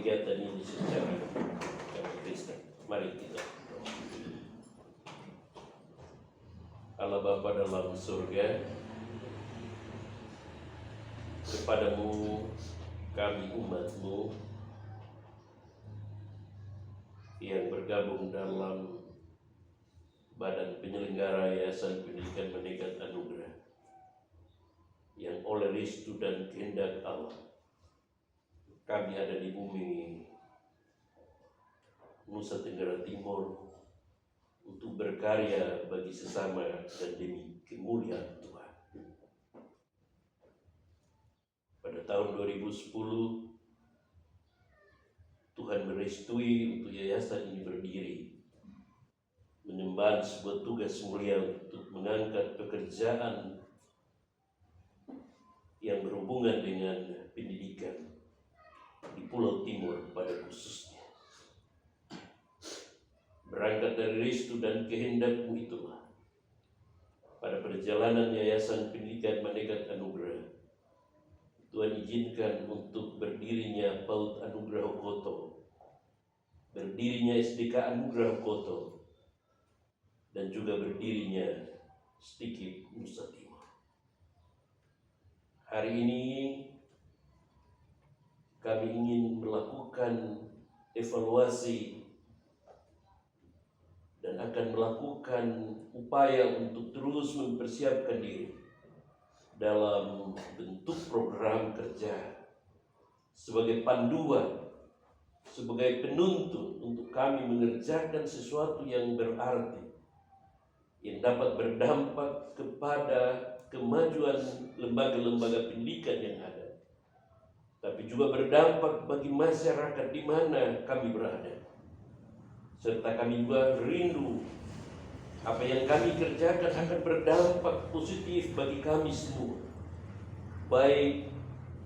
kegiatan ini secara Kristen. Mari kita Allah Bapa dalam surga, kepadamu kami umat-Mu yang bergabung dalam Badan Penyelenggara Yayasan Pendidikan Mandekat Anugerah, yang oleh restu dan kehendak Allah kami ada di bumi Nusa Tenggara Timur untuk berkarya bagi sesama dan demi kemuliaan Tuhan. Pada tahun 2010 Tuhan merestui untuk yayasan ini berdiri, menyembah sebuah tugas mulia untuk mengangkat pekerjaan yang berhubungan dengan pendidikan di Pulau Timur pada khususnya. Berangkat dari restu dan kehendak-Mu itulah, pada perjalanan Yayasan Pendidikan Mandekat Anugerah, Tuhan izinkan untuk berdirinya PAUD Anugerah Okoto, berdirinya SDK Anugerah Okoto, dan juga berdirinya STIKIP Nusa Timur. Hari ini kami ingin melakukan evaluasi dan akan melakukan upaya untuk terus mempersiapkan diri dalam bentuk program kerja sebagai panduan, sebagai penuntun untuk kami mengerjakan sesuatu yang berarti, yang dapat berdampak kepada kemajuan lembaga-lembaga pendidikan yang ada, tapi juga berdampak bagi masyarakat di mana kami berada. Serta kami juga rindu apa yang kami kerjakan akan berdampak positif bagi kami semua, baik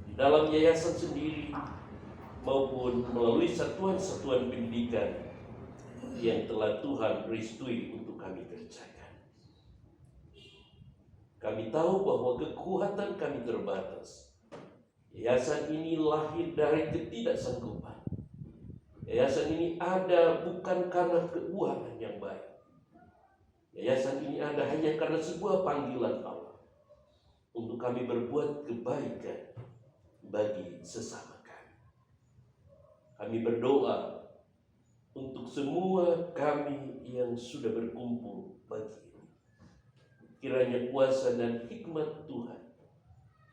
di dalam yayasan sendiri maupun melalui satuan-satuan pendidikan yang telah Tuhan restui untuk kami kerjakan. Kami tahu bahwa kekuatan kami terbatas. Yayasan ini lahir dari ketidaksanggupan. Yayasan ini ada bukan karena keuangan yang baik. Yayasan ini ada hanya karena sebuah panggilan Allah untuk kami berbuat kebaikan bagi sesama kami. Kami berdoa untuk semua kami yang sudah berkumpul pagi ini. Kiranya kuasa dan hikmat Tuhan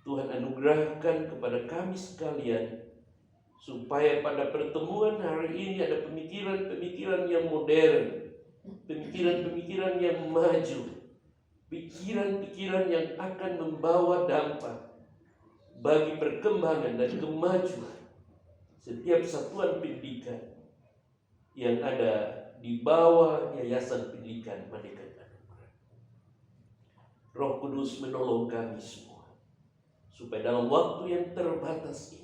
anugerahkan kepada kami sekalian, supaya pada pertemuan hari ini ada pemikiran-pemikiran yang modern, pemikiran-pemikiran yang maju, pikiran-pikiran yang akan membawa dampak bagi perkembangan dan kemajuan setiap satuan pendidikan yang ada di bawah Yayasan Pendidikan Mandekat Anugerah. Roh Kudus menolong kami semua, supaya dalam waktu yang terbatas ini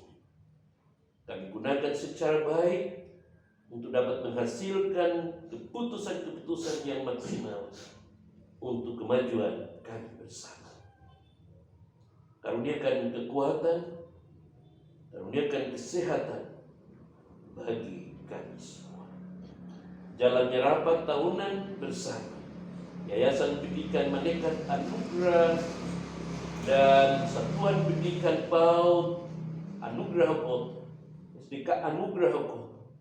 kami gunakan secara baik untuk dapat menghasilkan keputusan-keputusan yang maksimal untuk kemajuan kami bersama. Karuniakan kekuatan, karuniakan kesehatan bagi kami semua. Jalannya rapat tahunan bersama Yayasan Pendidikan Mandekat Anugerah dan Satuan Pendidikan PAUD Anugerah Okoto, SDK Anugerah Okoto,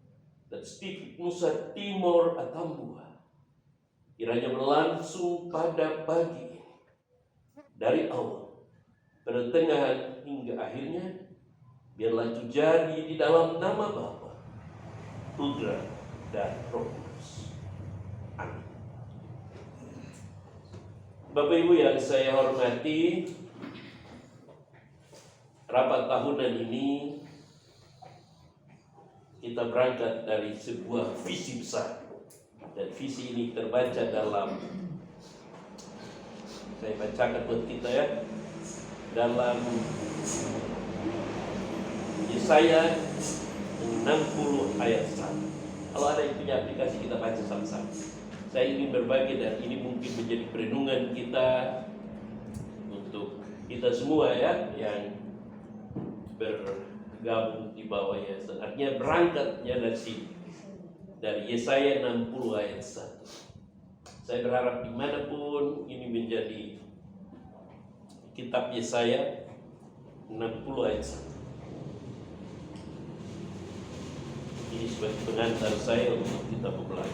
dan STIKIP Nusa Timur Atambua, kiranya berlangsung pada pagi ini, dari awal, pertengahan hingga akhirnya, biarlah itu jadi di dalam nama Bapa, Putra, dan Roh Kudus. Amin. Bapak Ibu yang saya hormati, rapat tahunan ini kita berangkat dari sebuah visi besar, dan visi ini terbaca dalam, saya bacakan buat kita ya, dalam Yesaya 60 ayat 1. Kalau ada yang punya aplikasi kita baca sama-sama. Saya ingin berbagi dan ini mungkin menjadi perenungan kita untuk kita semua ya, yang gabung di bawah yayasan. Artinya berangkatnya dari sini, dari Yesaya 60 ayat 1. Saya berharap dimanapun ini menjadi kitab Yesaya 60 ayat 1. Ini sebagai pengantar saya untuk kita belajar.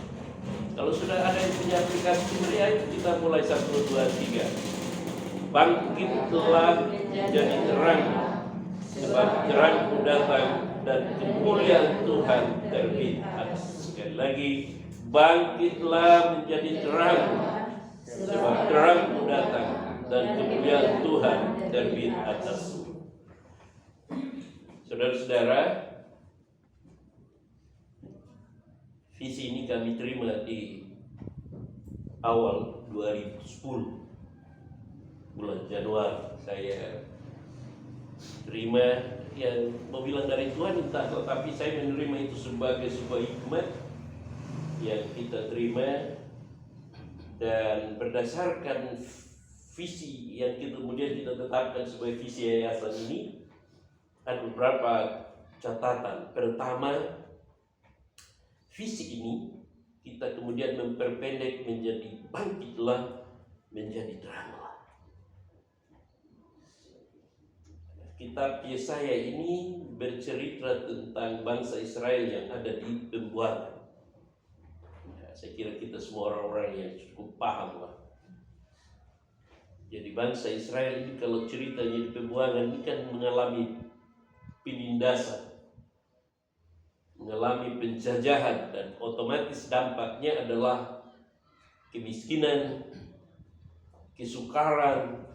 Kalau sudah ada yang punya aplikasi meriah, kita mulai 1, 2, 3. Bangkitlah menjadi terang, sebab terangmu datang dan kemuliaan Tuhan terbit atas. Sekali lagi, bangkitlah menjadi terang, sebab terangmu datang dan kemuliaan Tuhan terbit atas. Saudara-saudara, visi ini kami terima di awal 2010, bulan Januari. Saya terima, yang mau bilang dari Tuhan entah, tetapi saya menerima itu sebagai sebuah hikmat yang kita terima, dan berdasarkan visi yang kemudian kita tetapkan sebagai visi yayasan ini, ada beberapa catatan. Pertama, visi ini kita kemudian memperpendek menjadi bangkitlah menjadi teranglah. Kitab Yesaya ini bercerita tentang bangsa Israel yang ada di pembuangan. Saya kira kita semua orang-orang yang cukup paham lah. Jadi bangsa Israel ini kalau ceritanya di pembuangan ini kan mengalami penindasan, mengalami penjajahan, dan otomatis dampaknya adalah kemiskinan, kesukaran,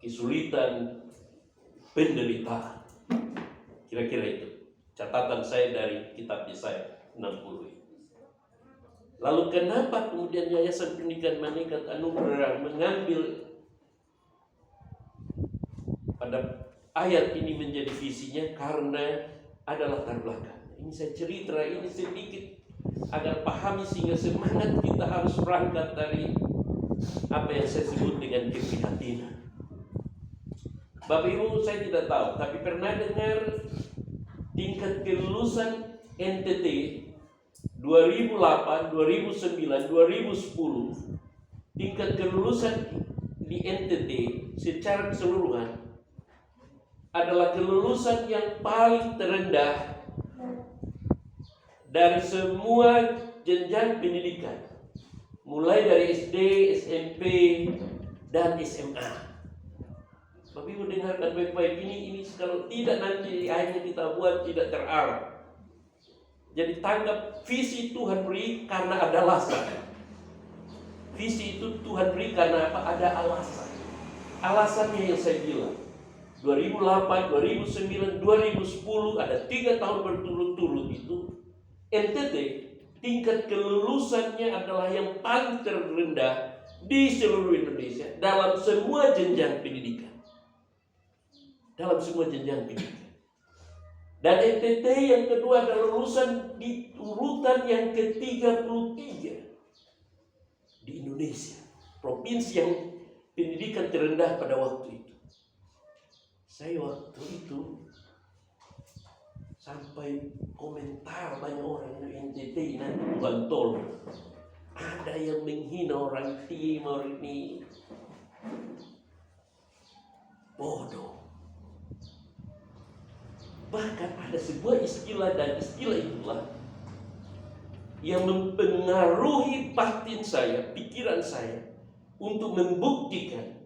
kesulitan, penderitaan. Kira-kira itu catatan saya dari kitab Yesaya 60. Lalu kenapa kemudian Yayasan Pendidikan Malaikat Anugerah mengambil pada ayat ini menjadi visinya? Karena ada latar belakang. Ini saya cerita ini sedikit agar pahami, sehingga semangat kita harus berangkat dari apa yang saya sebut dengan keprihatinan. Bapak Ibu, saya tidak tahu, tapi pernah dengar tingkat kelulusan NTT 2008, 2009, 2010, tingkat kelulusan di NTT secara keseluruhan adalah kelulusan yang paling terendah dari semua jenjang pendidikan, mulai dari SD, SMP, dan SMA. Bapak Ibu dengarkan baik-baik, ini kalau tidak nanti akhirnya kita buat tidak terarah. Jadi tanggap visi Tuhan beri karena ada alasan. Visi itu Tuhan beri karena apa? Ada alasan. Alasannya yang saya bilang, 2008, 2009, 2010, ada 3 tahun berturut-turut itu NTT tingkat kelulusannya adalah yang paling terendah di seluruh Indonesia dalam semua jenjang pendidikan. Dalam semua jenjang pendidikan. Dan NTT yang kedua adalah lulusan di urutan yang ke-33 di Indonesia, provinsi yang pendidikan terendah pada waktu itu. Saya waktu itu sampai komentar banyak orang, NTT nanti bukan tol. Ada yang menghina orang timur ini bodoh. Bahkan ada sebuah istilah, dan istilah itulah yang mempengaruhi batin saya, pikiran saya, untuk membuktikan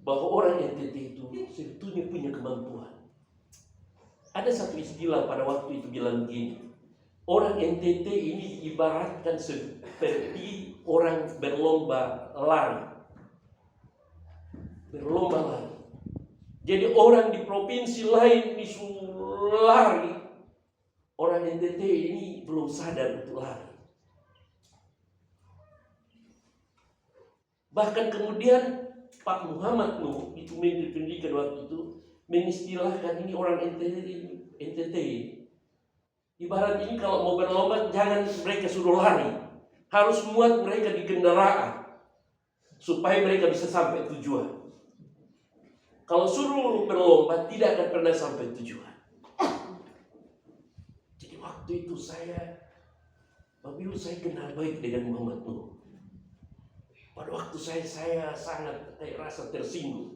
bahwa orang NTT itu sebetulnya punya kemampuan. Ada satu istilah pada waktu itu bilang gini, orang NTT ini ibaratkan seperti orang berlomba lari. Berlomba lari. Jadi orang di provinsi lain disuruh lari, orang NTT ini belum sadar untuk lari. Bahkan kemudian Pak Muhammad Nuh, itu Menteri Pendidikan waktu itu, mengistilahkan ini orang NTT. Ibarat ini kalau mau berlomba, jangan mereka suruh lari, harus muat mereka di kendaraan supaya mereka bisa sampai tujuan. Kalau suruh berlomba, tidak akan pernah sampai tujuan. waktu itu Bapak Ibu, saya kenal baik dengan Muhammad Nur. Pada waktu saya sangat rasa tersinggung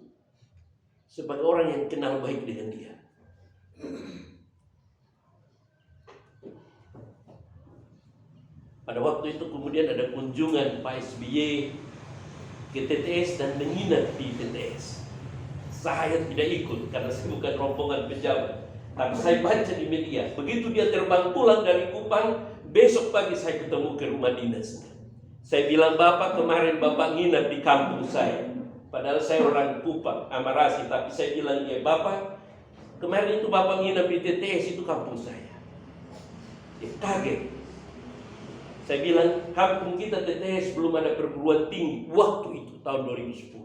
sebagai orang yang kenal baik dengan dia. Pada waktu itu kemudian ada kunjungan Pak SBY ke TTS dan menginap di TTS. Saya tidak ikut karena saya bukan rombongan pejabat. Tapi saya baca di media, begitu dia terbang pulang dari Kupang, besok pagi saya ketemu ke rumah dinasnya. Saya bilang, Bapak kemarin Bapak nginap di kampung saya. Padahal saya orang Kupang, Amarasi. Tapi saya bilang dia, Bapak kemarin itu Bapak nginap di TTS, itu kampung saya. Dia kaget. Saya bilang, kampung kita TTS belum ada perguruan tinggi waktu itu, tahun 2010.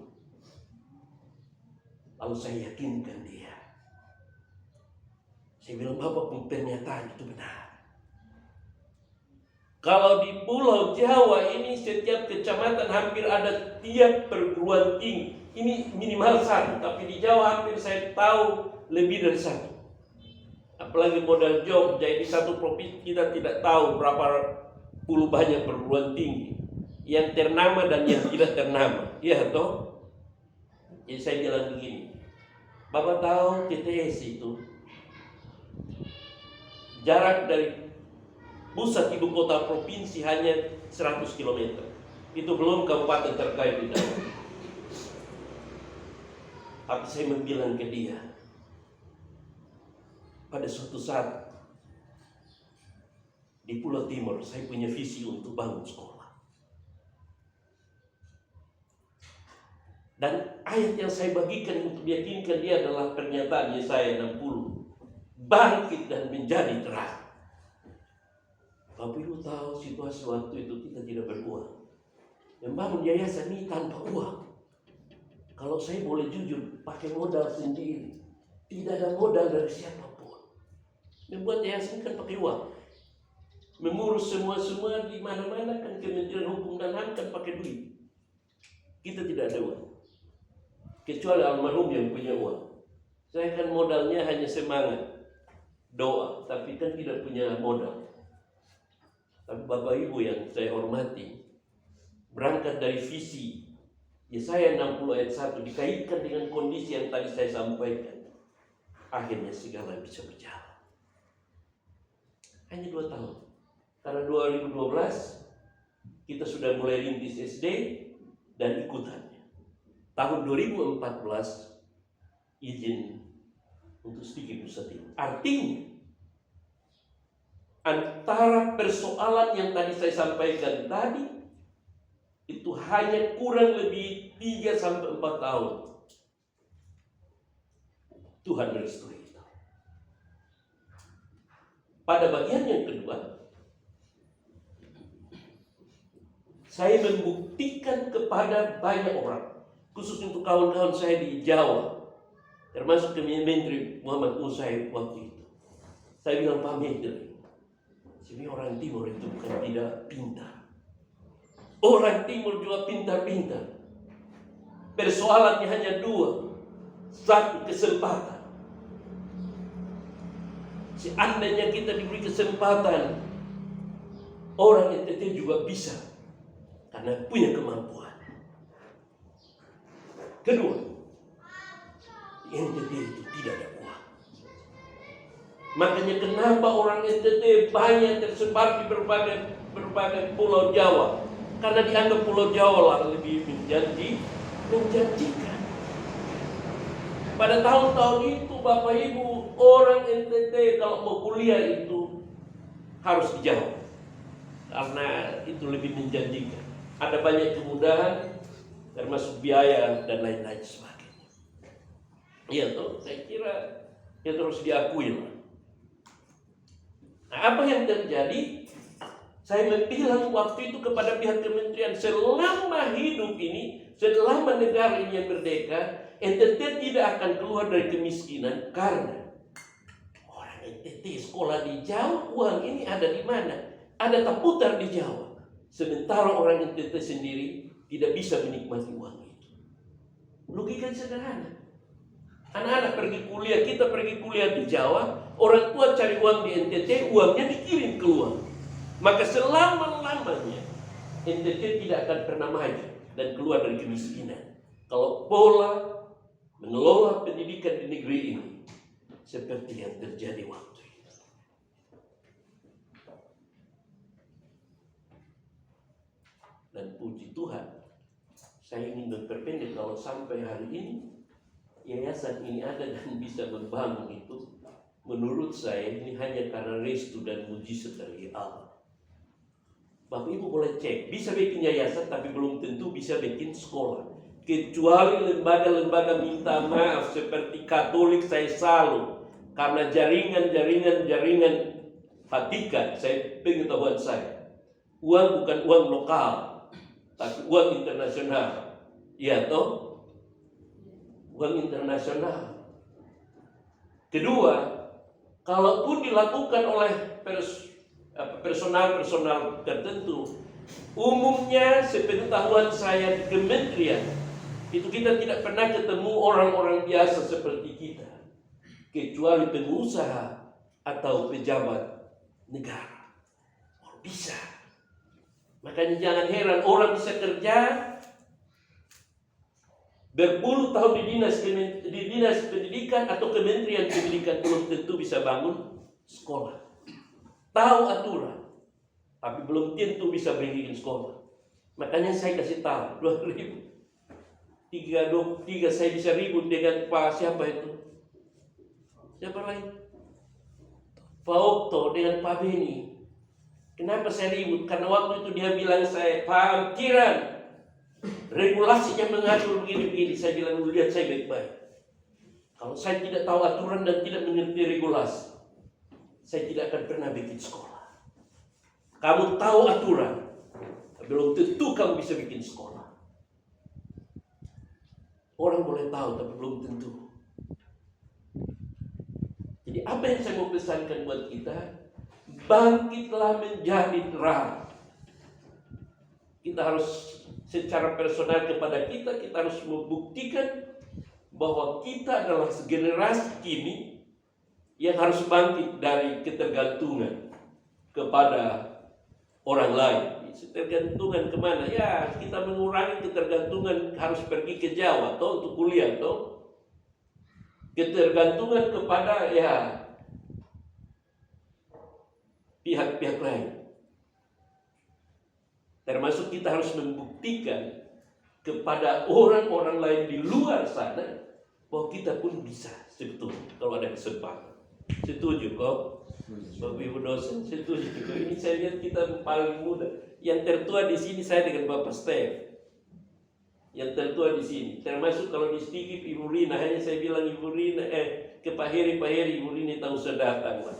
Lalu saya yakinkan dia. Saya bilang, Bapak pernyataan itu benar. Kalau di Pulau Jawa ini setiap kecamatan hampir ada tiap perguruan tinggi. Ini minimal satu, tapi di Jawa hampir saya tahu lebih dari satu. Apalagi modal Jogja, di satu provinsi kita tidak tahu berapa puluh banyak perguruan tinggi yang ternama dan yang tidak ternama. Iya toh? Jadi saya bilang begini, Bapak tahu TTS itu jarak dari pusat ibu kota provinsi hanya 100 km. Itu belum kabupaten terkait di dalam. Tapi saya bilang ke dia, pada suatu saat di Pulau Timur, saya punya visi untuk bangun sekolah. Dan ayat yang saya bagikan untuk meyakinkan dia adalah pernyataan Yesaya 60. Bangkit dan menjadi terang. Bapak Ibu tahu situasi waktu itu kita tidak beruang. Membangun yayasan ini tanpa uang. Kalau saya boleh jujur, pakai modal sendiri. Tidak ada modal dari siapapun. Membuat yayasan kan pakai uang. Mengurus semua di mana-mana kan Kementerian Hukum dan HAM kan pakai duit. Kita tidak ada uang. Kecuali almarhum yang punya uang. Saya kan modalnya hanya semangat, doa, tapi kan tidak punya modal. Tapi Bapak Ibu yang saya hormati, berangkat dari visi Yesaya 60 ayat 1 dikaitkan dengan kondisi yang tadi saya sampaikan. Akhirnya segala bisa berjalan. Hanya 2 tahun. Karena 2012 kita sudah mulai rintis SD dan ikutannya. Tahun 2014 izin untuk sedikit Nusa Timur. Artinya antara persoalan yang tadi saya sampaikan tadi itu hanya kurang lebih 3-4 tahun. Tuhan merestui itu. Pada bagian yang kedua, saya membuktikan kepada banyak orang, khusus untuk kawan-kawan saya di Jawa, termasuk Menteri Muhammad Nur waktu itu. Saya bilang, Pak Menteri, sini orang Timur itu bukan tidak pintar. Orang Timur juga pintar-pintar. Persoalannya hanya 2. 1, kesempatan. Seandainya kita diberi kesempatan, orang NTT juga bisa. Karena punya kemampuan. Kedua, di NTT itu tidak ada uang. Makanya kenapa orang NTT banyak tersebar di berbagai pulau Jawa? Karena dianggap pulau Jawa lah lebih menjanjikan. Pada tahun-tahun itu Bapak Ibu, orang NTT kalau mau kuliah itu harus di Jawa. Karena itu lebih menjanjikan. Ada banyak kemudahan, termasuk biaya dan lain-lain sebagainya. Iya toh, saya kira itu harus diakui lah. Nah, apa yang terjadi? Saya bilang waktu itu kepada pihak kementerian, selama hidup ini, selama negara ini yang merdeka, NTT tidak akan keluar dari kemiskinan karena orang NTT sekolah di Jawa, uang ini ada di mana? Ada terputar di Jawa. Sementara orang NTT sendiri tidak bisa menikmati uang itu. Logika sederhana. Anak-anak pergi kuliah, kita pergi kuliah di Jawa, Orang tua cari uang di NTT, uangnya dikirim keluar. Maka selama-lamanya NTT tidak akan pernah maju dan keluar dari kemiskinan. Kalau pola mengelola pendidikan di negeri ini seperti yang terjadi waktu itu. Dan puji Tuhan, saya ingin memperpendek kalau sampai hari ini yayasan ini ada dan bisa membangun itu, menurut saya ini hanya karena restu dan mujizat dari Allah. Bapak Ibu boleh cek, bisa bikin yayasan tapi belum tentu bisa bikin sekolah. Kecuali lembaga-lembaga minta maaf seperti Katolik, saya salut karena jaringan Vatikan. Saya pengetahuan saya, uang bukan uang lokal tapi uang internasional. Ya toh, uang internasional. Kedua, kalaupun dilakukan oleh personal tertentu, umumnya sepengetahuan saya di kementerian itu kita tidak pernah ketemu orang-orang biasa seperti kita, kecuali pengusaha atau pejabat negara. Oh, bisa. Makanya jangan heran orang bisa kerja berpuluh tahun di dinas pendidikan atau kementerian pendidikan, belum tentu bisa bangun sekolah. Tahu aturan, tapi belum tentu bisa bikin sekolah. Makanya saya kasih tahu 2003 saya bisa ribut dengan Pak siapa itu? Siapa lain? Pak Okto dengan Pak Beni. Kenapa saya ribut? Karena waktu itu dia bilang saya paham kiran. Regulasinya mengatur begini-begini. Saya bilang dulu, lihat saya baik-baik. Kalau saya tidak tahu aturan dan tidak mengerti regulasi, saya tidak akan pernah bikin sekolah. Kamu tahu aturan, belum tentu kamu bisa bikin sekolah. Orang boleh tahu, tapi belum tentu. Jadi apa yang saya mau pesankan buat kita? Bangkitlah menjadi terang. Kita harus secara personal kepada kita harus membuktikan bahwa kita adalah generasi kini yang harus bangkit dari ketergantungan kepada orang lain. Ketergantungan kemana? Ya, kita mengurangi ketergantungan, harus pergi ke Jawa toh untuk kuliah toh. Ketergantungan kepada ya pihak-pihak lain. Termasuk kita harus membuktikan kepada orang-orang lain di luar sana bahwa kita pun bisa sebetulnya kalau ada kesempatan. Setuju kok? Bapak Ibu dosen setuju kok? Ini saya lihat kita paling muda. Yang tertua di sini saya dengan Bapak Stef. Yang tertua di sini. Termasuk kalau di Stikip Ibu Rina, hanya saya bilang Ibu Rina ke Pak Heri Ibu Rina tahu sudah datang lah.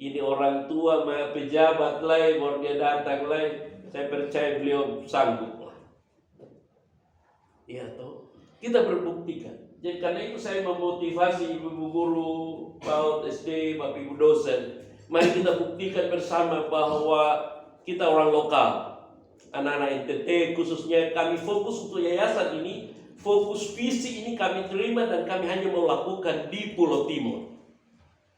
Ini orang tua, pejabat lain, baru dia datang lain. Saya percaya beliau sanggup lah. Iya toh. Kita berbuktikan. Jadi karena itu saya memotivasi ibu guru, PAUD, SD, Bapak Ibu dosen. Mari kita buktikan bersama bahwa kita orang lokal. Anak-anak NTT khususnya kami fokus untuk yayasan ini. Fokus visi ini kami terima dan kami hanya mau lakukan di Pulau Timur.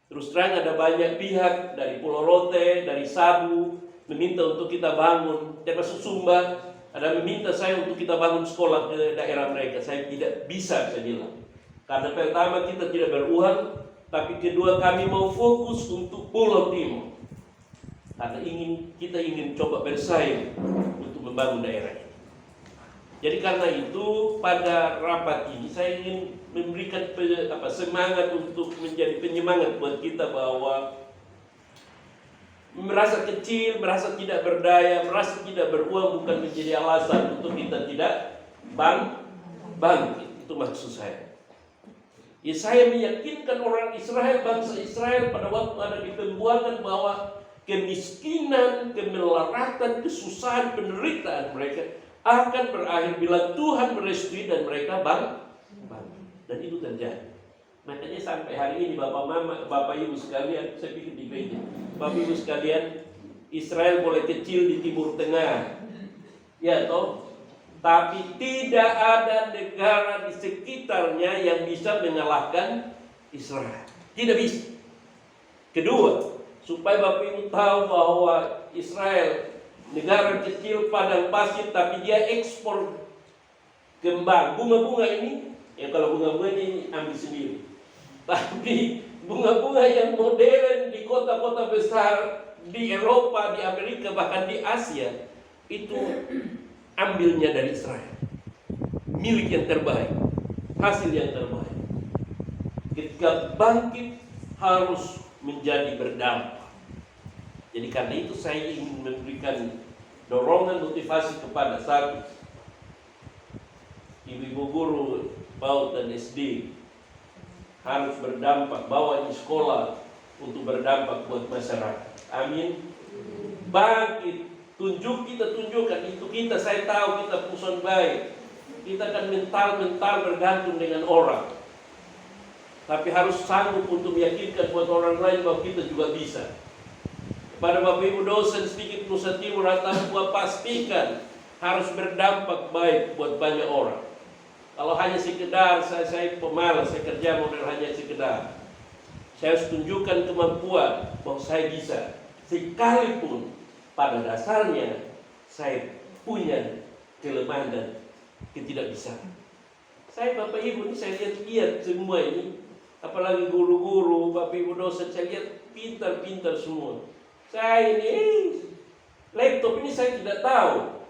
Terus terang ada banyak pihak dari Pulau Rote, dari Sabu meminta untuk kita bangun, termasuk Sumba ada meminta saya untuk kita bangun sekolah ke daerah mereka. Saya tidak bisa, saya bilang, karena pertama kita tidak beruang, tapi kedua kami mau fokus untuk Pulau Timur karena kita ingin coba bersaing untuk membangun daerah ini. Jadi karena itu pada rapat ini saya ingin memberikan semangat untuk menjadi penyemangat buat kita bahwa merasa kecil, merasa tidak berdaya, merasa tidak beruang bukan menjadi alasan untuk kita tidak bangkit. Itu maksud saya. Ya, saya meyakinkan orang Israel, bangsa Israel pada waktu ada di pembuangan bahwa kemiskinan, kemelaratan, kesusahan, penderitaan mereka akan berakhir bila Tuhan merestui dan mereka bangkit. Dan itu terjadi. Makanya sampai hari ini Bapak Ibu sekalian, saya pikir di gereja, Bapak Ibu sekalian, Israel boleh kecil di Timur Tengah, ya toh, tapi tidak ada negara di sekitarnya yang bisa mengalahkan Israel. Tidak bisa. Kedua, supaya Bapak Ibu tahu bahwa Israel negara kecil padang pasir, tapi dia ekspor kembang. Bunga-bunga ini, ya kalau bunga-bunga ini ambil sendiri. Tapi bunga-bunga yang modern di kota-kota besar, di Eropa, di Amerika, bahkan di Asia, itu ambilnya dari Israel. Milik yang terbaik, hasil yang terbaik. Ketika bangkit harus menjadi berdampak. Jadi karena itu saya ingin memberikan dorongan motivasi kepada satu, ibu-ibu guru PAUD dan SD harus berdampak, bawa di sekolah untuk berdampak buat masyarakat. Amin. Bangkit, kita tunjukkan itu kita. Saya tahu kita person baik, kita kan mental bergantung dengan orang, tapi harus sanggup untuk meyakinkan buat orang lain bahwa kita juga bisa. Pada Bapak Ibu dosen sedikit Nusa Timur atau pastikan harus berdampak baik buat banyak orang. Kalau hanya sekedar saya pemalas, saya kerja model hanya sekedar, saya harus tunjukkan kemampuan bahwa saya bisa, sekalipun pada dasarnya saya punya kelemahan dan ketidakbisaan. Saya Bapak Ibu ini saya lihat semua ini, apalagi guru-guru, Bapak Ibu dosen, saya lihat pintar-pintar semua. Saya ini laptop ini saya tidak tahu,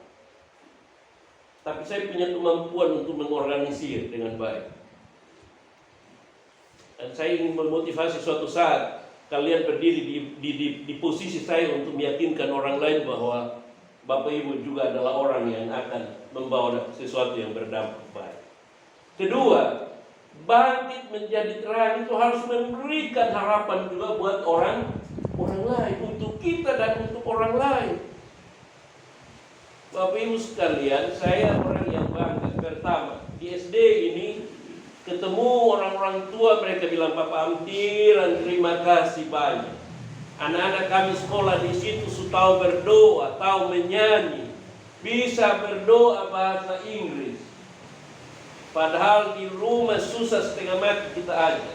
tapi saya punya kemampuan untuk mengorganisir dengan baik. Dan saya ingin memotivasi suatu saat kalian berdiri di posisi saya untuk meyakinkan orang lain bahwa Bapak Ibu juga adalah orang yang akan membawa sesuatu yang berdampak baik. Kedua, bangkit menjadi terang itu harus memberikan harapan juga buat orang lain, untuk kita dan untuk orang lain. Bapak Ibu sekalian, saya orang yang bangga. Pertama, di SD ini ketemu orang-orang tua, mereka bilang, Bapak Amtiran, terima kasih banyak. Anak-anak kami sekolah di situ tahu berdoa, tahu menyanyi, bisa berdoa bahasa Inggris. Padahal di rumah susah setengah mati kita aja.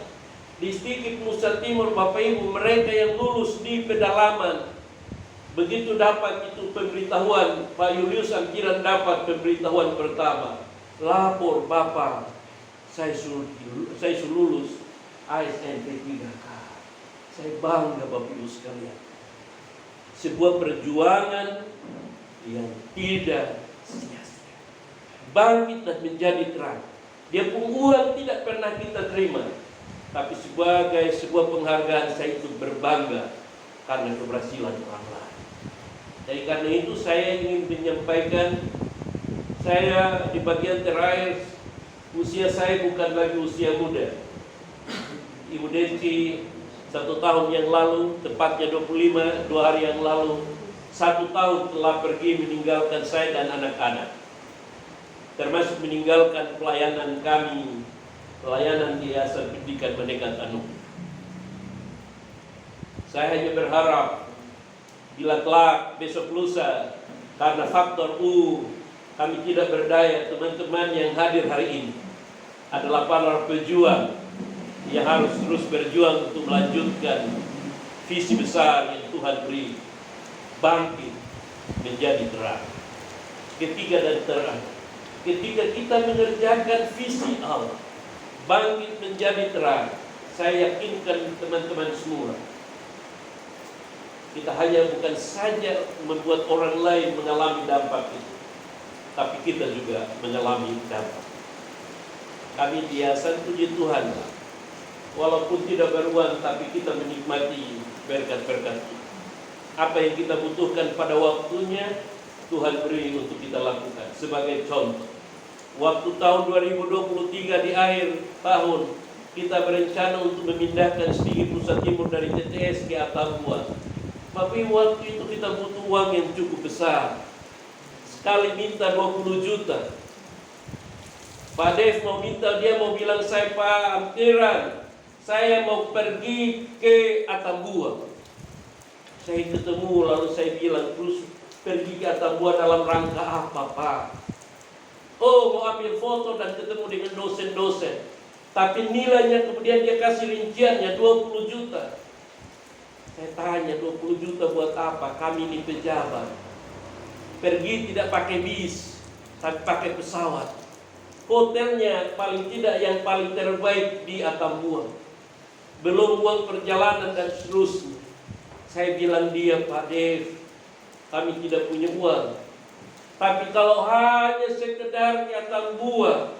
Di sedikit Nusa Timur, Bapak Ibu, mereka yang lulus di pedalaman, begitu dapat itu pemberitahuan, Pak Julius Amtiran dapat pemberitahuan pertama, lapor Bapak, saya suruh lulus ASNP 3K. Saya bangga Bapak Ibu sekalian. Sebuah perjuangan yang tidak sia-sia. Bangkit dan menjadi terang. Dia pun uang tidak pernah kita terima, tapi sebagai sebuah penghargaan saya itu berbangga karena keberhasilan orang lain. Jadi karena itu saya ingin menyampaikan, saya di bagian terakhir, usia saya bukan lagi usia muda. Ibu Desi 1 tahun yang lalu, tepatnya 25, 2 hari yang lalu, 1 tahun telah pergi meninggalkan saya dan anak-anak. Termasuk meninggalkan pelayanan kami, pelayanan di Yayasan Pendidikan Mendekat Anugerah. Saya hanya berharap bila kelak besok lusa karena faktor kami tidak berdaya, teman-teman yang hadir hari ini adalah para pejuang yang harus terus berjuang untuk melanjutkan visi besar yang Tuhan beri, bangkit menjadi terang. Ketiga dan terang, ketika kita mengerjakan visi Allah, bangkit menjadi terang, saya yakinkan teman-teman semua, kita hanya bukan saja membuat orang lain mengalami dampak itu, tapi kita juga mengalami dampak. Kami di Yayasan puji Tuhan, walaupun tidak beruang, tapi kita menikmati berkat-berkat itu. Apa yang kita butuhkan pada waktunya, Tuhan beri untuk kita lakukan. Sebagai contoh, waktu tahun 2023 di akhir tahun, kita berencana untuk memindahkan sedikit Nusa Timur dari TTS ke Atambua. Tapi waktu itu kita butuh uang yang cukup besar. Sekali minta 20 juta. Pak Dev mau minta, dia mau bilang, saya Pak Amtiran, saya mau pergi ke Atambua. Saya ketemu, lalu saya bilang, terus pergi ke Atambua dalam rangka apa Pak? Oh, mau ambil foto dan ketemu dengan dosen-dosen. Tapi nilainya kemudian dia kasih rinciannya 20 juta. Saya tanya 20 juta buat apa? Kami ini pejabat. Pergi tidak pakai bis, tapi pakai pesawat. Hotelnya paling tidak yang paling terbaik di Atambua. Belum uang perjalanan dan seterusnya. Saya bilang dia, Pak Dev, kami tidak punya uang. Tapi kalau hanya sekedar di Atambua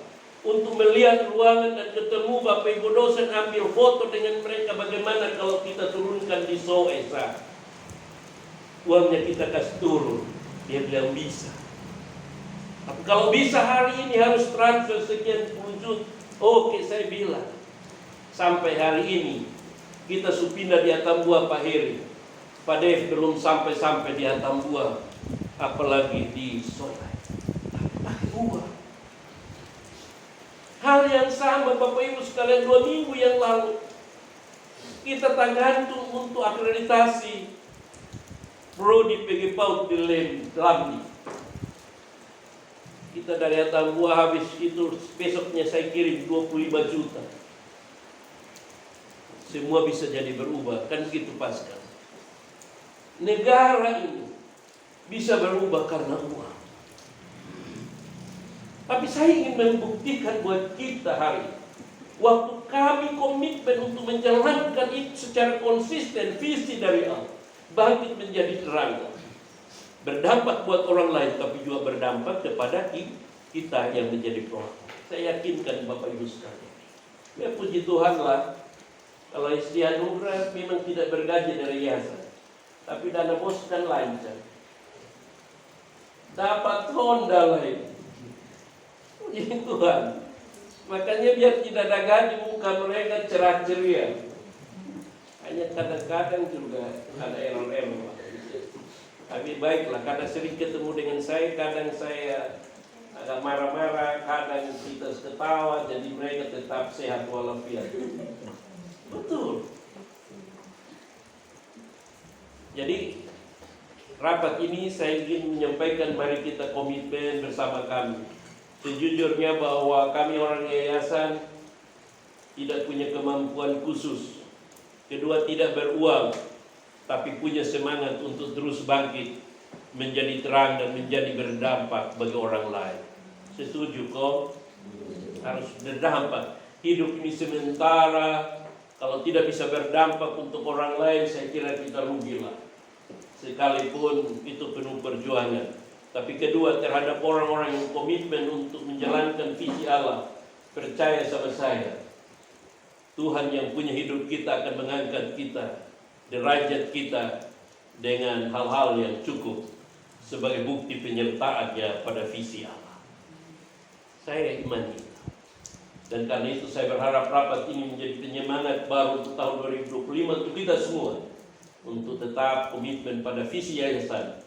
untuk melihat ruangan dan ketemu Bapak Ibu dosen, ambil foto dengan mereka, bagaimana kalau kita turunkan di Soesa? Uangnya kita kasih turun. Dia bilang bisa. Tapi kalau bisa hari ini harus transfer sekian puluh juta. Oke, saya bilang. Sampai hari ini kita supindah di Atambua Pak Heri. Pak Dev belum sampai di Atambua, apalagi di Soesa. Pakai uang. Hal yang sama Bapak Ibu sekalian, 2 minggu yang lalu kita tergantung untuk akreditasi Prodi PG PAUD di Lamdi. Kita dari Atambua habis itu, besoknya saya kirim 25 juta. Semua bisa jadi berubah, kan begitu Pascal. Negara ini bisa berubah karena uang. Tapi saya ingin membuktikan buat kita hari ini, waktu kami komitmen untuk menjalankan itu secara konsisten, visi dari Allah, bangkit menjadi terang, berdampak buat orang lain, tapi juga berdampak kepada kita yang menjadi pelaku. Saya yakinkan Bapak Ibu sekalian, ya puji Tuhan lah, kalau istri anugerah memang tidak bergaji dari yayasan, tapi dana bos kan lancar, dapat Honda lain. Puji Tuhan. Makanya biar tidak ada gaji, muka mereka cerah ceria. Hanya kadang-kadang juga ada error-error. Tapi baiklah, kadang sering ketemu dengan saya, kadang saya agak marah-marah, kadang kita ketawa, jadi mereka tetap sehat walafiat. Betul. Jadi rapat ini saya ingin menyampaikan, mari kita komitmen bersama kami. Sejujurnya bahwa kami orang yayasan tidak punya kemampuan khusus. Kedua, tidak beruang, tapi punya semangat untuk terus bangkit, menjadi terang dan menjadi berdampak bagi orang lain. Setuju kok? Harus berdampak. Hidup ini sementara, kalau tidak bisa berdampak untuk orang lain, saya kira kita rugilah. Sekalipun itu penuh perjuangan. Tapi kedua, terhadap orang-orang yang komitmen untuk menjalankan visi Allah, percaya sama saya, Tuhan yang punya hidup kita akan mengangkat kita, derajat kita dengan hal-hal yang cukup sebagai bukti penyertaannya pada visi Allah. Saya imani. Dan karena itu saya berharap rapat ini menjadi penyemangat baru untuk tahun 2025 untuk kita semua, untuk tetap komitmen pada visi yayasan,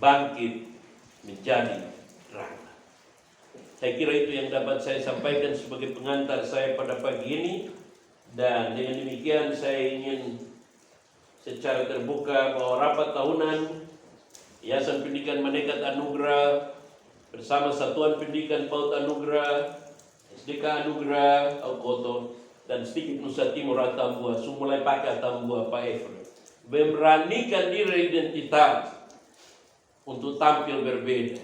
bangkit menjadi terang. Saya kira itu yang dapat saya sampaikan sebagai pengantar saya pada pagi ini. Dan dengan demikian saya ingin secara terbuka bahwa rapat tahunan Yayasan Pendidikan Manekat Anugerah bersama Satuan Pendidikan PAUD Anugerah, SDK Anugerah Aukoto, dan sedikit Nusa Timur Atambua, mulai pakai Atambua Pak Efra, memberanikan diri identitas untuk tampil berbeda.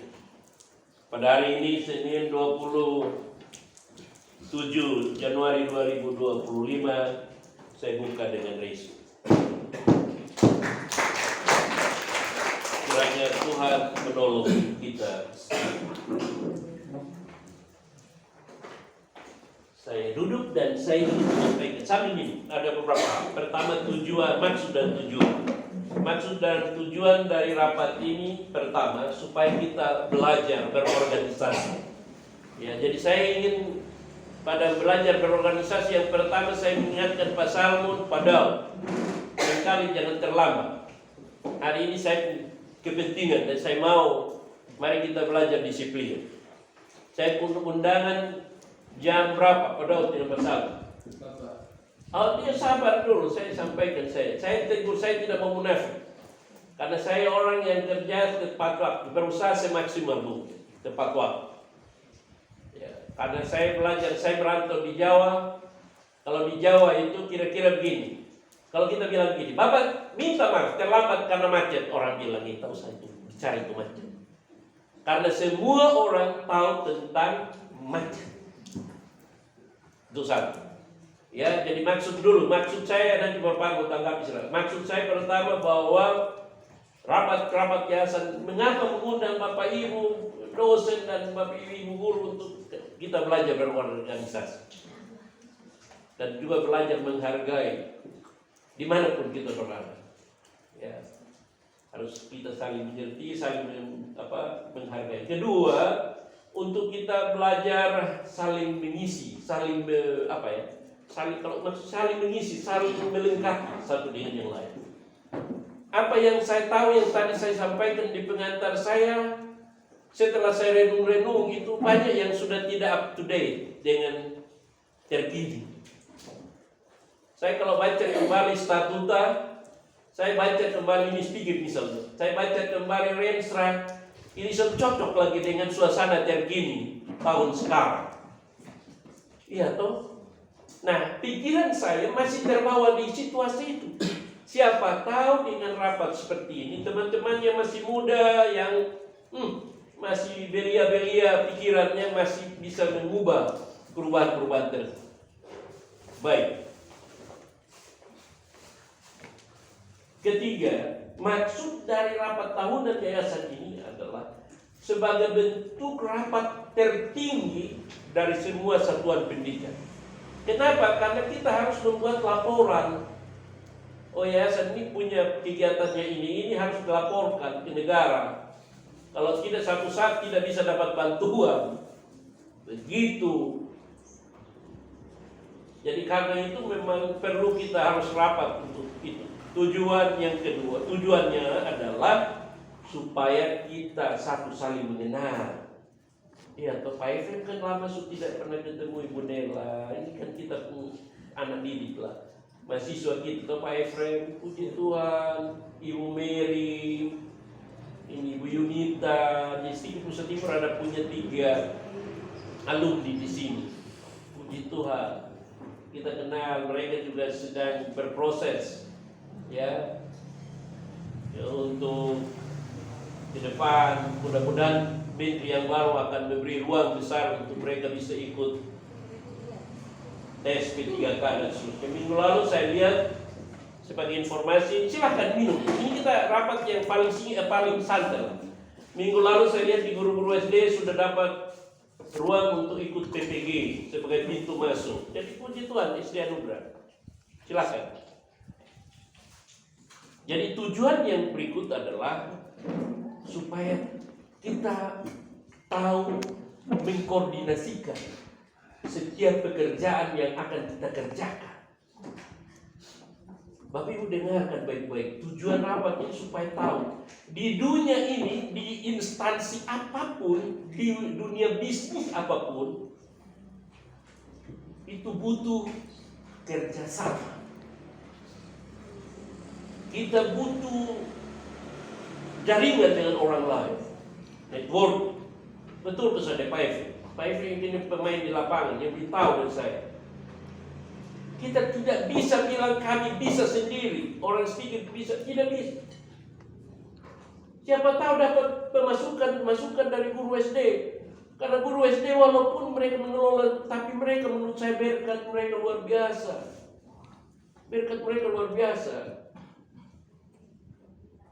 Pada hari ini Senin 27 Januari 2025 saya buka dengan resmi. Kiranya Tuhan menolong kita. Saya duduk dan saya ingin menyampaikan sambil ini ada beberapa hal. Pertama, tujuan, maksud dan tujuan. Maksud dan tujuan dari rapat ini pertama supaya kita belajar berorganisasi. Ya, jadi saya ingin pada belajar berorganisasi yang pertama saya mengingatkan Pak Salmon, Pak Daud, sekali jangan terlambat. Hari ini saya kepentingan dan saya mau mari kita belajar disiplin. Saya undangan jam berapa? Pak Daud tidak masalah. Oh, dia sabar dulu, saya sampaikan saya tegur, saya tidak mau munafik. Karena saya orang yang kerja tepat waktu, berusaha semaksimal mungkin tepat waktu. Ya, karena saya belajar, saya merantau di Jawa. Kalau di Jawa itu kira-kira begini, Kalau kita bilang gini, Bapak minta maaf terlambat karena macet, orang bilang itu usah itu cari itu macet. Karena semua orang tahu tentang macet. Itu satu. Ya, jadi maksud saya nanti Bapak mau tanggapi silahkan. Maksud saya pertama bahwa rapat yayasan mengapa mengundang Bapak Ibu dosen dan Bapak Ibu guru untuk kita belajar berorganisasi dan juga belajar menghargai dimanapun kita berada. Ya, harus kita saling mengerti, saling menghargai. Kedua, untuk kita belajar saling mengisi, saling mengisi, saling melengkapi satu dengan yang lain. Apa yang saya tahu yang tadi saya sampaikan di pengantar saya, setelah saya renung-renung itu banyak yang sudah tidak up to date dengan terkini. Saya kalau baca kembali statuta, saya baca kembali Mistigit misalnya, saya baca kembali Renstra, ini sudah cocok lagi dengan suasana terkini tahun sekarang. Iya toh? Nah, pikiran saya masih terbawa di situasi itu. Siapa tahu dengan rapat seperti ini, teman-teman yang masih muda, yang masih belia-belia pikirannya masih bisa mengubah perubahan-perubahan tersebut. Baik. Ketiga, maksud dari rapat tahunan yayasan ini adalah sebagai bentuk rapat tertinggi dari semua satuan pendidikan. Kenapa? Karena kita harus membuat laporan. Oh, yayasan ini punya kegiatannya ini harus dilaporkan ke negara. Kalau tidak, satu saat tidak bisa dapat bantuan. Begitu. Jadi karena itu memang perlu kita harus rapat untuk itu. Tujuan yang kedua, tujuannya adalah supaya kita satu saling mengenal. Iya, toh Pak Efrem kan lama sudah tidak pernah ketemu Ibu Nela. Ini kan kita anak didik lah, mahasiswa kita. Toh Pak Efrem, puji Tuhan, Ibu Mary, ini Ibu Yunita. Di Sedikit Nusa Timur ada punya 3 alumni di sini. Puji Tuhan, kita kenal, mereka juga sedang berproses. Ya, untuk ke depan mudah-mudahan menteri yang baru akan memberi ruang besar untuk mereka bisa ikut tes P3K dan seterusnya. Minggu lalu saya lihat sebagai informasi, silahkan minum. Ini kita rapat yang paling santai. Minggu lalu saya lihat di guru-guru SD sudah dapat ruang untuk ikut PPG sebagai pintu masuk. Jadi puji Tuhan, SD Anugerah. Silahkan. Jadi tujuan yang berikut adalah supaya kita tahu mengkoordinasikan setiap pekerjaan yang akan kita kerjakan. Bapak Ibu dengarkan baik-baik. Tujuan rapat ini supaya tahu di dunia ini, di instansi apapun, di dunia bisnis apapun, itu butuh kerjasama. Kita butuh jaringan dengan orang lain, network. Betul ke saya Pak Efri. Pak Efri ini pemain di lapangan, yang beritahu dari saya. Kita tidak bisa bilang kami bisa sendiri, orang sedikit bisa, tidak bisa. Siapa tahu dapat masukan dari guru SD. Karena guru SD walaupun mereka mengelola, tapi mereka menurut saya berkat mereka luar biasa. Berkat mereka luar biasa.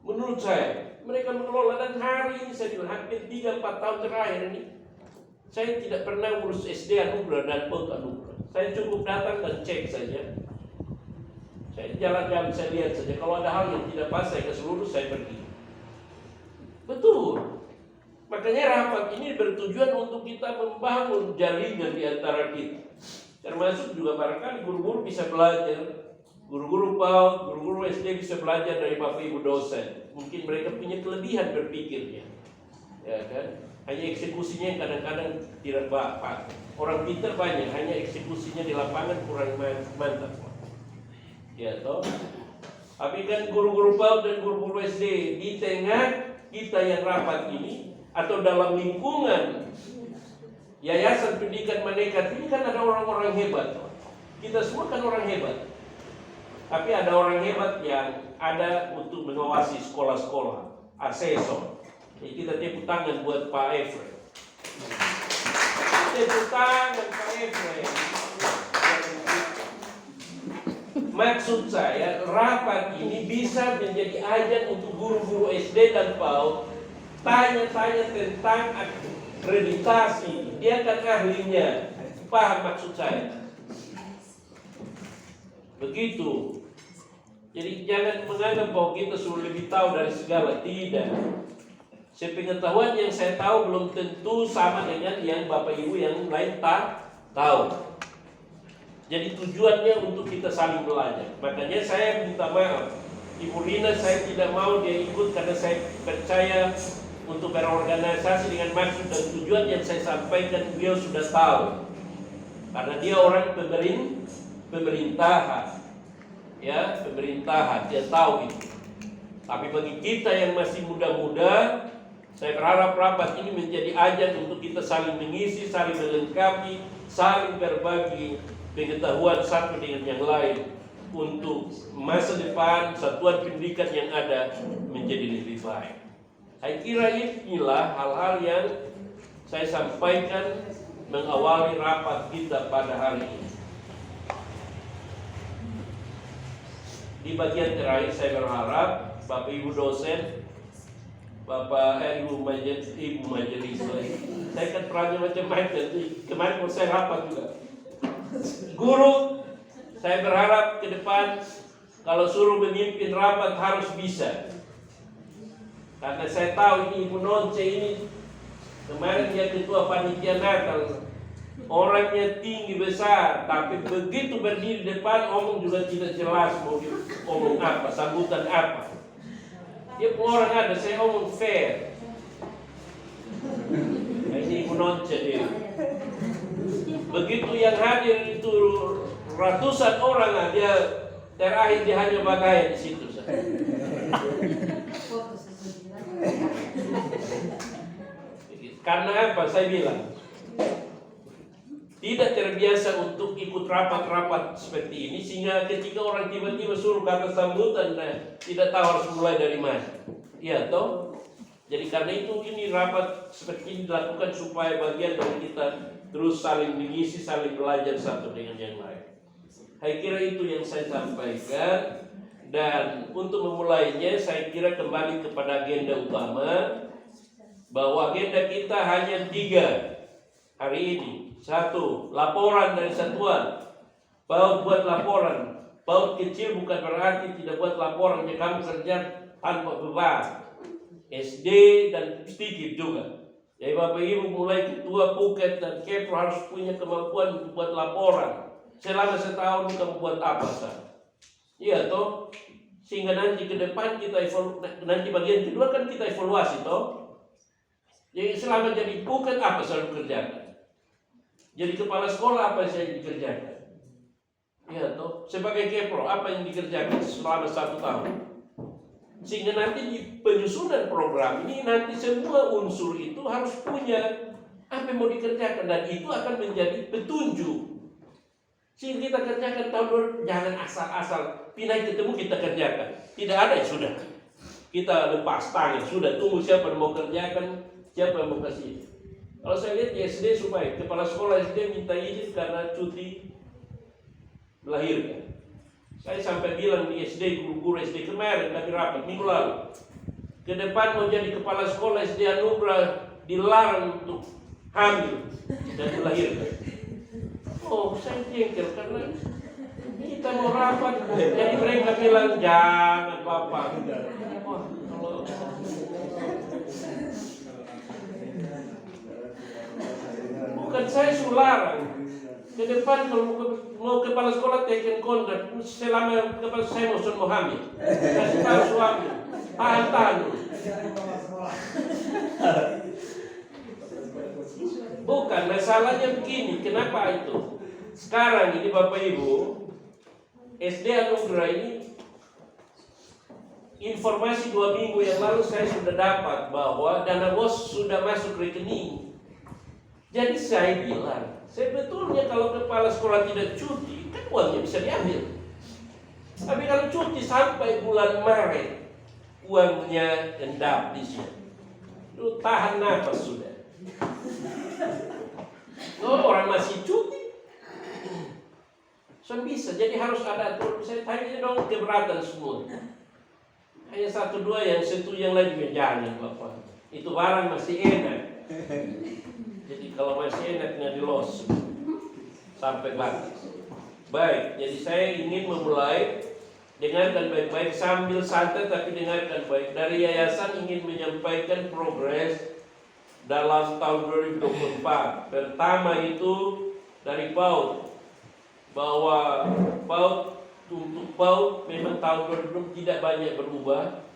Menurut saya, mereka mengelola, dan hari ini saya bilang hampir 3-4 tahun terakhir ini saya tidak pernah urus SD Anugerah dan POT Anugerah. Saya cukup datang dan cek saja. Saya jalan-jalan, saya lihat saja. Kalau ada hal yang tidak pas, saya kasih lurus, saya pergi. Betul. Makanya rapat ini bertujuan untuk kita membangun jaringan di antara kita. Termasuk juga barangkali guru-guru bisa belajar. Guru-guru PAUD, guru-guru SD bisa belajar dari Bapak Ibu dosen. Mungkin mereka punya kelebihan berpikirnya, ya kan? Hanya eksekusinya yang kadang-kadang tidak bapak. Orang pintar banyak, hanya eksekusinya di lapangan kurang mantap. Ya toh. Tapi kan guru-guru PAUD dan guru-guru SD di tengah kita yang rapat ini, atau dalam lingkungan Yayasan Pendidikan Manekat ini kan ada orang-orang hebat. Kita semua kan orang hebat. Tapi ada orang hebat yang ada untuk mengawasi sekolah-sekolah, asesor. Jadi kita tepuk tangan buat Pak Efraim. Tepuk tangan Pak Efraim. Maksud saya, rapat ini bisa menjadi ajang untuk guru-guru SD dan PAUD tanya-tanya tentang akreditasi. Dia kan ahlinya. Paham maksud saya? Begitu. Jadi jangan menganggap bahwa kita sudah lebih tahu dari segala. Tidak. Sepengetahuan yang saya tahu belum tentu sama dengan yang Bapak Ibu yang lain tak tahu. Jadi tujuannya untuk kita saling belajar. Makanya saya minta maaf, Ibu Rina saya tidak mau dia ikut karena saya percaya untuk berorganisasi dengan maksud dan tujuan yang saya sampaikan beliau sudah tahu. Karena dia orang pemerintahan, ya pemerintahan dia tahu itu. Tapi bagi kita yang masih muda-muda, saya berharap rapat ini menjadi ajang untuk kita saling mengisi, saling melengkapi, saling berbagi pengetahuan satu dengan yang lain untuk masa depan satuan pendidikan yang ada menjadi lebih baik. Saya kira inilah hal-hal yang saya sampaikan mengawali rapat kita pada hari ini. Di bagian terakhir saya berharap Bapak Ibu dosen, Ibu majelis, saya kan perannya macam-macam. Kemarin pun saya rapat juga. Guru, saya berharap ke depan kalau suruh memimpin rapat harus bisa. Karena saya tahu ini Ibu Nonce ini kemarin dia ketua panitia Natal, orangnya tinggi besar, tapi begitu berdiri di depan omong juga tidak jelas mau omong apa, sambutan apa. Dia orang ada, saya omong fair. Nah, ini Ibu Nonce dia. Begitu yang hadir itu ratusan orang, dia terakhir dia hanya pakaian di situ. Karena apa? Saya bilang tidak terbiasa untuk ikut rapat-rapat seperti ini, sehingga ketika orang tiba-tiba suruh kata sambutan, tidak tahu harus mulai dari mana. Iya toh? Jadi karena itu ini rapat seperti ini dilakukan supaya bagian dari kita terus saling mengisi, saling belajar satu dengan yang lain. Saya kira itu yang saya sampaikan. Dan untuk memulainya saya kira kembali kepada agenda utama, bahwa agenda kita hanya 3 hari ini. 1, laporan dari satuan. PAUD buat laporan. PAUD kecil bukan berarti tidak buat laporan, yang kamu kerja tanpa beban. SD dan sedikit juga. Jadi Bapak Ibu mulai ketua Puket dan Kepro harus punya kemampuan untuk buat laporan. Selama setahun kamu buat apa sah? Iya toh? Sehingga nanti ke depan kita nanti bagian kedua kan kita evaluasi toh. Jadi selama jadi Puket apa selalu kerjakan? Jadi kepala sekolah apa yang saya dikerjakan? Iya toh? Sebagai Kepro apa yang dikerjakan selama 1 tahun? Sehingga nanti di penyusunan program ini nanti semua unsur itu harus punya apa yang mau dikerjakan, dan itu akan menjadi petunjuk. Sehingga kita kerjakan tahun jangan asal-asal pindah ketemu kita kerjakan. Tidak ada ya sudah. Kita lepas tangan sudah, tunggu siapa yang mau kerjakan, siapa yang mau kasih. Kalau saya lihat di SD supaya kepala sekolah SD minta izin karena cuti melahirkan. Saya sampai bilang di SD, guru-guru SD kemarin kami rapat minggu lalu, ke depan mau jadi kepala sekolah SD Anugerah dilarang untuk hamil dan melahirkan. Oh, saya jengkel karena kita mau rapat, jadi mereka bilang jangan Bapak. Wah, kalau bukan saya sularang. Ke depan kalau mau kepala sekolah taken kontrak, selama kepala saya mau hamil, kasih tahu suami, tahan. Bukan, masalahnya begini, kenapa itu? Sekarang ini Bapak Ibu, SD Anugerah ini, informasi 2 minggu yang lalu saya sudah dapat bahwa dana BOS sudah masuk rekening. Jadi saya bilang, sebetulnya kalau kepala sekolah tidak cuti, kan uangnya bisa diambil. Tapi kalau cuti sampai bulan Maret, uangnya endap di sini. Lu tahan nafas sudah. Oh, orang masih cuti. So bisa, jadi harus ada aturan. Saya tanya dong keberatan semua. Hanya satu dua yang setuju, yang lain jangan Bapak. Itu barang masih enak. Jadi kalau masih enak nggak dilos sampai batas. Baik, jadi saya ingin memulai. Dengarkan baik-baik sambil santai tapi dengarkan baik. Dari yayasan ingin menyampaikan progres dalam tahun 2024. Pertama itu dari PAUD, bahwa untuk PAUD memang tahun 2020 tidak banyak berubah,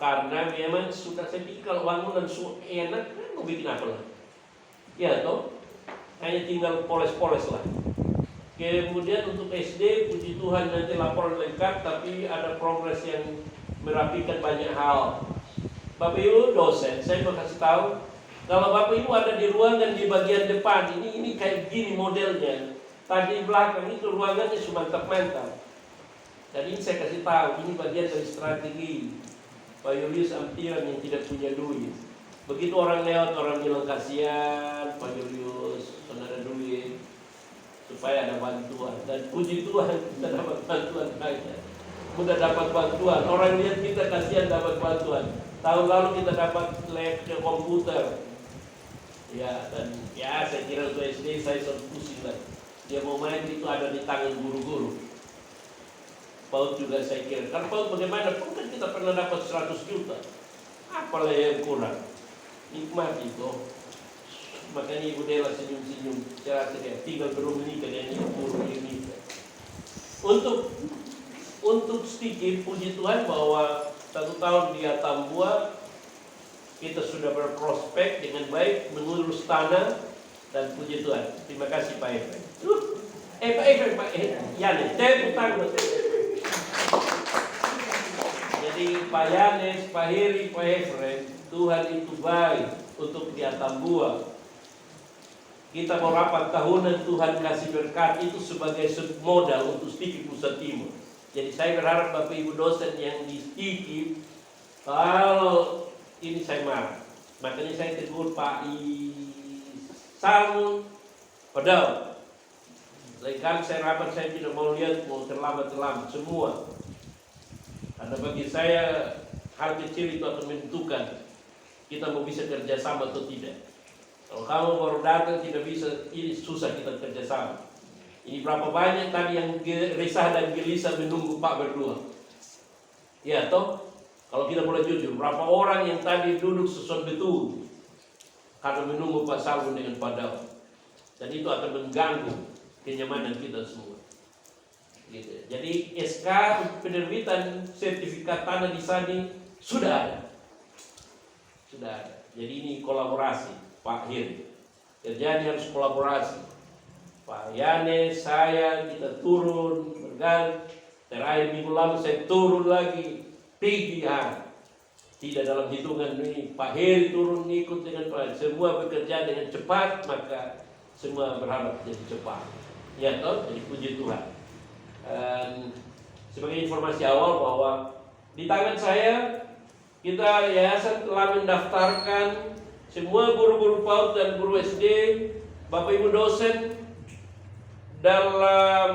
karena memang sudah saya pikir kalau bangunan enak kan mau bikin apa lah, ya toh, hanya tinggal poles-poles lah. Kemudian untuk SD, puji Tuhan nanti laporan lengkap, tapi ada progres yang merapikan banyak hal. Bapak Ibu dosen, saya mau kasih tahu, kalau Bapak Ibu ada di ruangan di bagian depan, ini kayak gini modelnya. Tadi belakang itu ruangannya cuma mantap-mantap. Jadi ini saya kasih tahu, ini bagian dari strategi Pak Julius Amtiran yang tidak punya duit. Begitu orang lewat, orang bilang kasihan Pak Julius, saudara duit, supaya ada bantuan. Dan puji Tuhan kita dapat bantuan banyak. Mudah dapat bantuan. Orang lihat kita kasihan dapat bantuan. Tahun lalu kita dapat lab komputer. Ya, dan ya saya kira untuk SD saya sudah pusing lah. Dia mau main itu ada di tangan guru-guru. PAUD juga saya kira. Kan PAUD bagaimana pun kan kita pernah dapat 100 juta. Apalah yang kurang? Nikmati kok. Makanya Ibu Dela senyum-senyum. Saya rasa kayak tinggal belum menikah dengan Ibu Guru ini. Untuk sedikit puji Tuhan bahwa 1 tahun di Atambua kita sudah berprospek dengan baik mengurus tanah, dan puji Tuhan. Terima kasih Pak Efren. Pak Yanes, tepuk tangan. Jadi Pak Yanes, Pak Heri, Pak Efren, Tuhan itu baik untuk di Atambua. Kita mau rapat tahunan, Tuhan kasih berkat itu sebagai modal untuk Stiki Pusat Timur. Jadi saya berharap Bapak Ibu dosen yang di Stiki, kalau ini saya marah. Makanya saya tegur Pak Salmun padahal lain kali saya rapat saya tidak mau lihat mau terlambat semua. Karena bagi saya hal kecil itu akan menentukan kita mau bisa kerjasama atau tidak. Kalau kamu baru datang tidak bisa, ini susah kita kerjasama. Ini berapa banyak tadi yang resah dan gelisah menunggu Pak berdua. Ya toh, kalau kita boleh jujur, berapa orang yang tadi duduk susun betul karena menunggu Pak Salmun dengan Pak Daud. Dan itu akan mengganggu kenyamanan kita semua. Gitu. Jadi SK penerbitan sertifikat tanah di Sani sudah ada. Sudah ada. Jadi ini kolaborasi Pak Hir. Kerjanya harus kolaborasi. Pak Yanes, saya, kita turun, berganti. Terakhir minggu lalu saya turun lagi, pergi tidak dalam hitungan ini. Pak Heri turun ikut dengan Pak. Semua bekerja dengan cepat, maka semua berharap jadi cepat. Ya toh, jadi puji Tuhan. Sebagai informasi awal bahwa di tangan saya kita yayasan telah mendaftarkan semua guru-guru PAUD dan guru SD, Bapak Ibu dosen dalam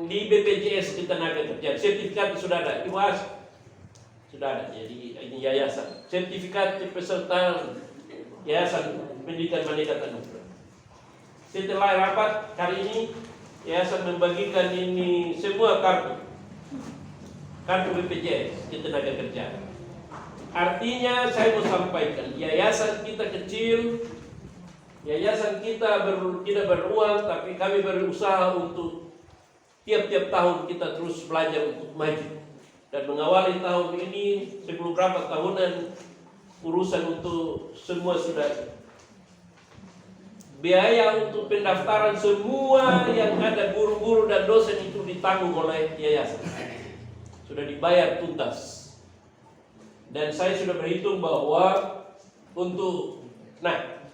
di BPJS Ketenaga Kerjaan. Sertifikat sudah ada, IWAS sudah ada. Jadi ini yayasan. Sertifikat peserta Yayasan Pendidikan Merdeka Anugerah. Setelah rapat hari ini, yayasan membagikan ini semua kartu BPJS Ketenaga Kerjaan. Artinya saya mau sampaikan, yayasan kita kecil, yayasan kita tidak beruang, tapi kami berusaha untuk tiap-tiap tahun kita terus belajar untuk maju. Dan mengawali tahun ini sebelum berapa tahunan urusan untuk semua sudah biaya untuk pendaftaran semua yang ada guru-guru dan dosen itu ditanggung oleh yayasan. Sudah dibayar tuntas. Dan saya sudah berhitung bahwa untuk,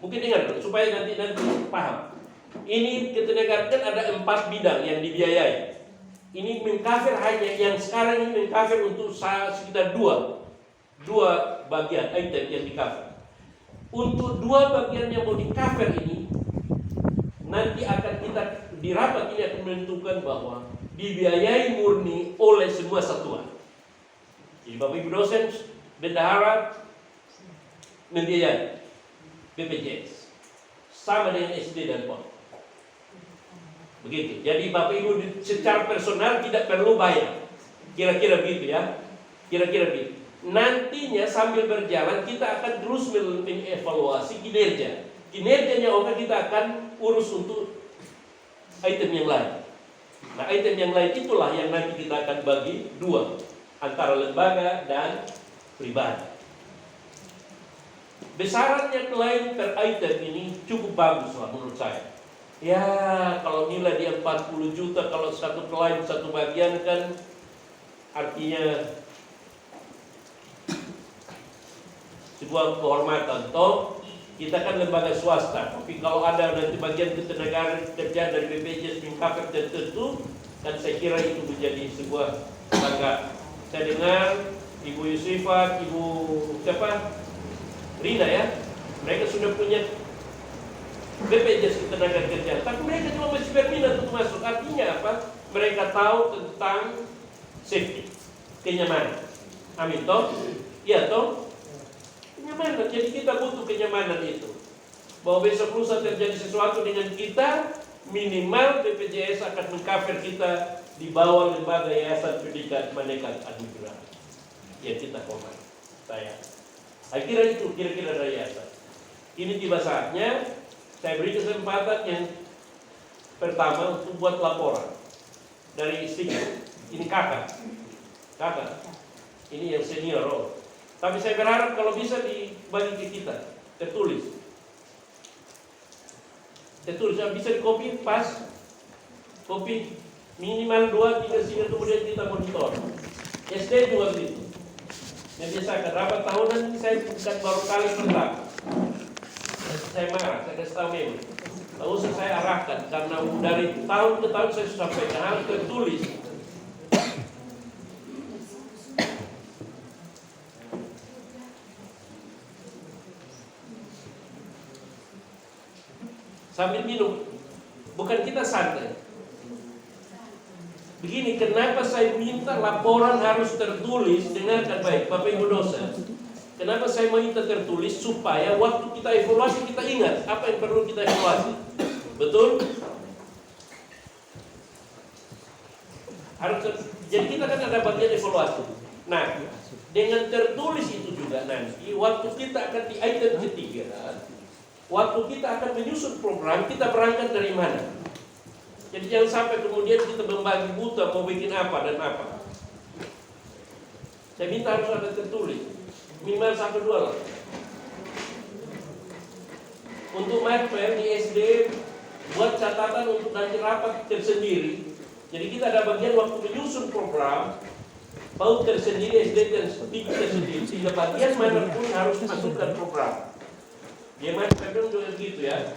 mungkin dengar supaya nanti paham. Ini ketenagaan ada 4 bidang yang dibiayai. Ini mengcover hanya yang sekarang ini mengcover untuk sekitar dua bagian item yang di cover. Untuk dua bagian yang mau di cover ini, nanti akan kita di rapat ini akan menentukan bahwa dibiayai murni oleh semua satuan. Jadi Bapak Ibu dosen, bendahara membiayai BPJS sama dengan SD dan PON. Begitu. Jadi Bapak Ibu secara personal tidak perlu bayar. Kira-kira begitu ya. Kira-kira begitu. Nantinya sambil berjalan kita akan terus mengevaluasi kinerja. Kinerjanya oke, kita akan urus untuk item yang lain. Nah, item yang lain itulah yang nanti kita akan bagi dua, antara lembaga dan pribadi. Besarannya klaim per item ini cukup bagus lah menurut saya. Ya, kalau nilai dia 40 juta, kalau satu klaim satu bagian kan artinya sebuah kehormatan. Toh kita kan lembaga swasta, tapi kalau ada nanti bagian ketenagaan kerja dari BPJS mengcover tertentu, dan saya kira itu menjadi sebuah bangga. Saya dengar Ibu Yusifat, Ibu siapa? Rina ya, mereka sudah punya BPJS ketenagaan kerja, tapi mereka cuma masih berminat untuk masuk. Artinya apa? Mereka tahu tentang safety, kenyamanan. Amin toh? Iya toh? Kenyamanan. Jadi kita butuh kenyamanan itu. Bahwa besok lusa terjadi sesuatu dengan kita, minimal BPJS akan mengcover kita di bawah lembaga Yayasan Pendidikan Maneka Anugerah. Ya kita hormat. Saya kira itu kira-kira dari yayasan. Ini tiba saatnya saya beri kesempatan yang pertama untuk buat laporan dari istrinya. Ini kakak. Ini yang senior. Tapi saya berharap kalau bisa dibagi ke kita, tertulis, bisa di copy pas, copy minimal 2-3 sini kemudian kita monitor. SD juga begitu. Yang biasa rapat tahunan ini saya bukan baru kali pertama. Saya marah, saya kasih tahu memang. Tak usah saya arahkan karena dari tahun ke tahun saya sudah sampaikan harus tertulis. Sambil minum, bukan kita santai. Begini, kenapa saya minta laporan harus tertulis? Dengarkan baik, Bapak Ibu dosen. Kenapa saya minta tertulis? Supaya waktu kita evaluasi kita ingat apa yang perlu kita evaluasi. Betul? Jadi kita kan ada bagian evaluasi. Nah, dengan tertulis itu juga nanti waktu kita akan di item ketiga, waktu kita akan menyusun program, kita berangkat dari mana? Jadi jangan sampai kemudian kita membagi buta mau bikin apa dan apa. Saya minta harus ada tertulis, minimal 1-2 lah. Untuk matpel di SD buat catatan untuk nanti rapat tersendiri. Jadi kita ada bagian waktu menyusun program, bau tersendiri, SD tersendiri. Sehingga bagian manapun harus masukkan program. Dia matpel juga begitu ya.